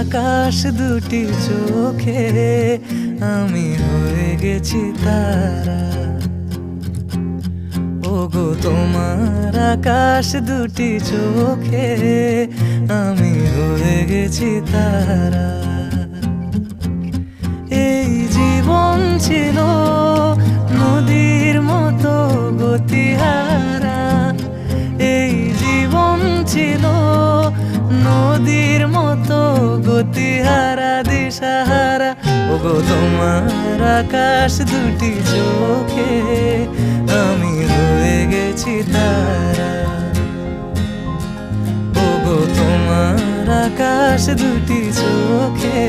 আকাশ দুটি চোখে আমি হয়ে গেছি তারা। ওগো তোমার আকাশ দুটি চোখে আমি হয়ে গেছি তারা। এই জীবন ছিল নদীর মতো গতিহারা, এই জীবন ছিল নদীর মতো গতিহারা দিশাহারা। ওগো তোমার আকাশ দুটি চোখে আমি হয়ে গেছি তারা। ওগো তোমার আকাশ দুটি চোখে